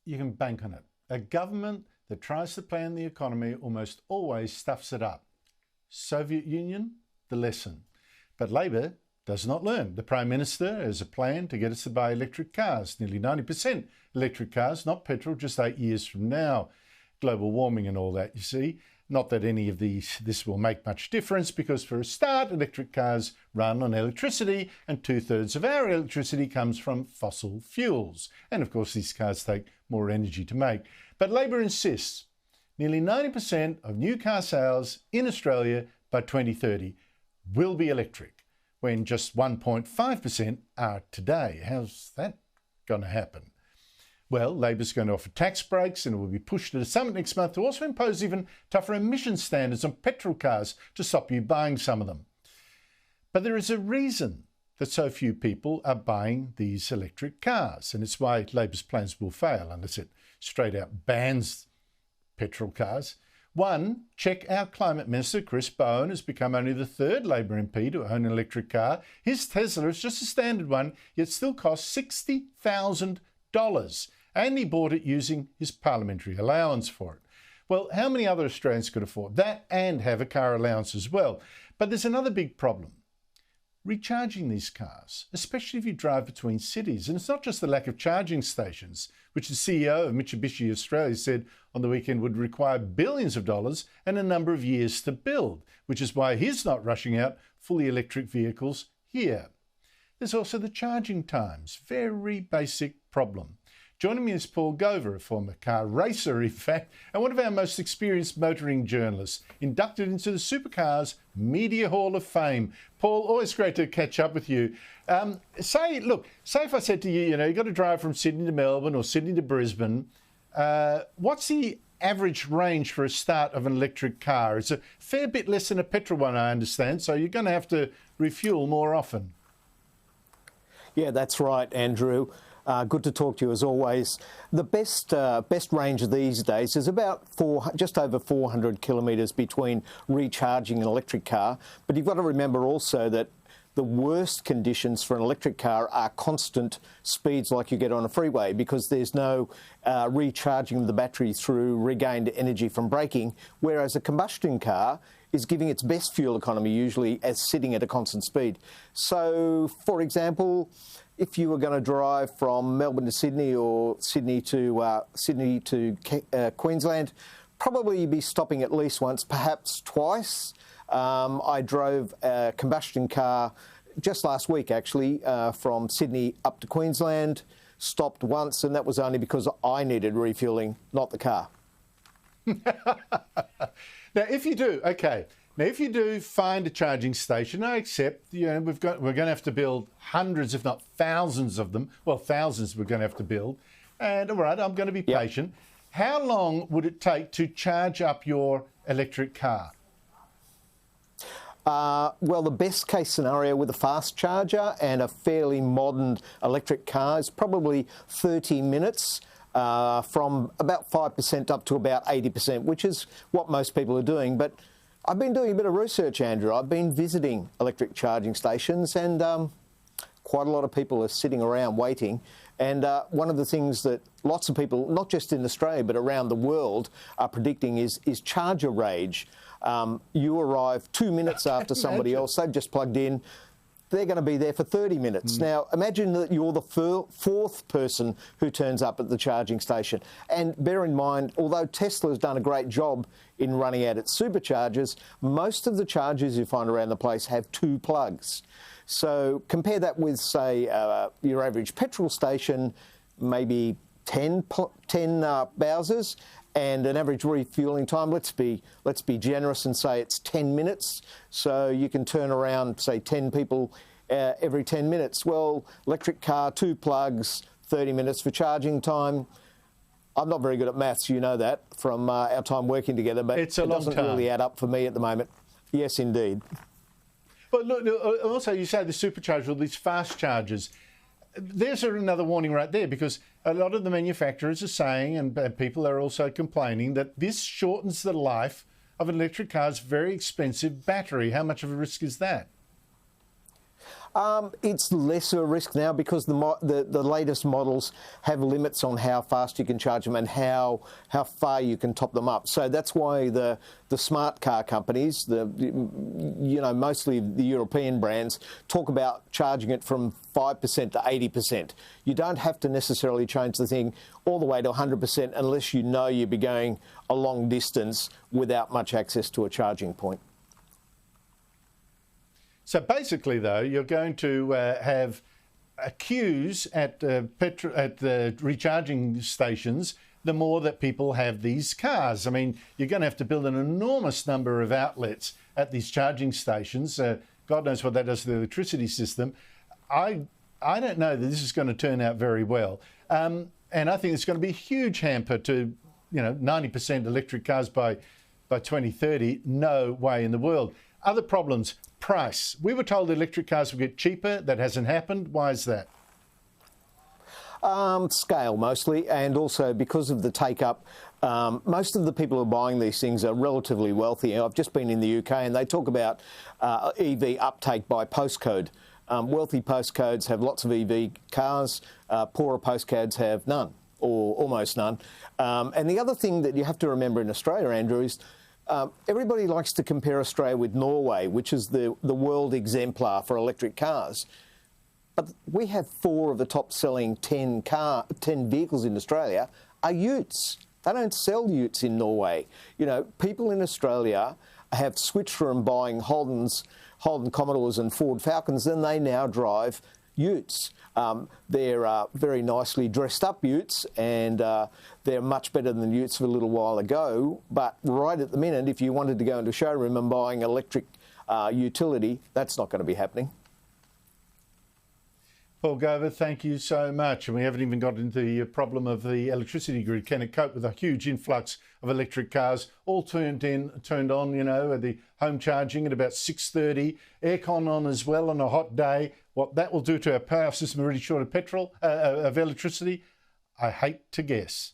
you can bank on it. A government that tries to plan the economy almost always stuffs it up. Soviet Union, the lesson. But Labor does not learn. The Prime Minister has a plan to get us to buy electric cars, nearly 90% electric cars, not petrol, just 8 years from now. Global warming and all that, you see. Not that any of this will make much difference, because for a start, electric cars run on electricity, and 2/3 of our electricity comes from fossil fuels. And of course, these cars take more energy to make. But Labor insists nearly 90% of new car sales in Australia by 2030 will be electric, when just 1.5% are today. How's that going to happen? Well, Labor's going to offer tax breaks, and it will be pushed to the summit next month to also impose even tougher emission standards on petrol cars to stop you buying some of them. But there is a reason that so few people are buying these electric cars, and it's why Labor's plans will fail unless it straight out bans petrol cars. One, check our Climate Minister, Chris Bowen, has become only the third Labor MP to own an electric car. His Tesla is just a standard one, yet still costs $60,000. And he bought it using his parliamentary allowance for it. Well, how many other Australians could afford that and have a car allowance as well? But there's another big problem. Recharging these cars, especially if you drive between cities. And it's not just the lack of charging stations, which the CEO of Mitsubishi Australia said on the weekend would require billions of dollars and a number of years to build, which is why he's not rushing out fully electric vehicles here. There's also the charging times, very basic problem. Joining me is Paul Gover, a former car racer, in fact, and one of our most experienced motoring journalists, inducted into the Supercars Media Hall of Fame. Paul, always great to catch up with you. Say if I said to you, you've got to drive from Sydney to Melbourne or Sydney to Brisbane, what's the average range for a start of an electric car? It's a fair bit less than a petrol one, I understand, so you're going to have to refuel more often. Yeah, that's right, Andrew. Good to talk to you as always. The best range these days is about just over 400 kilometres between recharging an electric car. But you've got to remember also that the worst conditions for an electric car are constant speeds like you get on a freeway, because there's no recharging the battery through regained energy from braking, whereas a combustion car is giving its best fuel economy usually as sitting at a constant speed. So, for example, if you were going to drive from Melbourne to Sydney or Sydney to Queensland, probably you'd be stopping at least once, perhaps twice. I drove a combustion car just last week, actually, from Sydney up to Queensland, stopped once, and that was only because I needed refuelling, not the car. Now, if you do find a charging station, I accept, we're going to have to build hundreds, if not thousands of them. Well, thousands we're going to have to build. And all right, I'm going to be patient. How long would it take to charge up your electric car? Well, the best case scenario with a fast charger and a fairly modern electric car is probably 30 minutes. From about 5% up to about 80%, which is what most people are doing. But I've been doing a bit of research, Andrew. I've been visiting electric charging stations, and quite a lot of people are sitting around waiting. And one of the things that lots of people, not just in Australia but around the world, are predicting is charger rage. You arrive 2 minutes after somebody else, they've just plugged in. They're going to be there for 30 minutes. Now, imagine that you're the fourth person who turns up at the charging station. And bear in mind, although Tesla's done a great job in running out its superchargers, most of the chargers you find around the place have 2 plugs. So compare that with, say, your average petrol station, maybe 10 Bowsers, and an average refuelling time, let's be generous and say it's 10 minutes. So you can turn around, say, 10 people every 10 minutes. Well, electric car, 2 plugs, 30 minutes for charging time. I'm not very good at maths, you know that, from our time working together, but it doesn't really add up for me at the moment. Yes, indeed. But look, also you say the supercharger, all these fast chargers. There's another warning right there, because a lot of the manufacturers are saying, and people are also complaining, that this shortens the life of an electric car's very expensive battery. How much of a risk is that? It's lesser risk now because the latest models have limits on how fast you can charge them and how far you can top them up. So that's why the smart car companies, mostly the European brands, talk about charging it from 5% to 80%. You don't have to necessarily change the thing all the way to 100% unless you know you'll be going a long distance without much access to a charging point. So basically, though, you're going to have queues at the recharging stations the more that people have these cars. I mean, you're going to have to build an enormous number of outlets at these charging stations. God knows what that does to the electricity system. I don't know that this is going to turn out very well. And I think it's going to be a huge hamper to 90% electric cars by 2030. No way in the world. Other problems. Price. We were told electric cars would get cheaper. That hasn't happened. Why is that? Scale mostly, and also because of the take-up. Most of the people who are buying these things are relatively wealthy. I've just been in the UK and they talk about EV uptake by postcode. Wealthy postcodes have lots of EV cars. Poorer postcodes have none, or almost none. And the other thing that you have to remember in Australia, Andrew, is everybody likes to compare Australia with Norway, which is the world exemplar for electric cars. But we have 4 of the top-selling 10 vehicles in Australia are utes. They don't sell utes in Norway. People in Australia have switched from buying Holden Commodores and Ford Falcons, and they now drive utes. They're very nicely dressed up utes, and they're much better than utes of a little while ago. But right at the minute, if you wanted to go into a showroom and buying electric utility, that's not going to be happening. Paul Gover, thank you so much. And we haven't even got into the problem of the electricity grid. Can it cope with a huge influx of electric cars, all turned on, at the home charging at about 6:30, aircon on as well on a hot day? What that will do to our power system already short of petrol, of electricity, I hate to guess.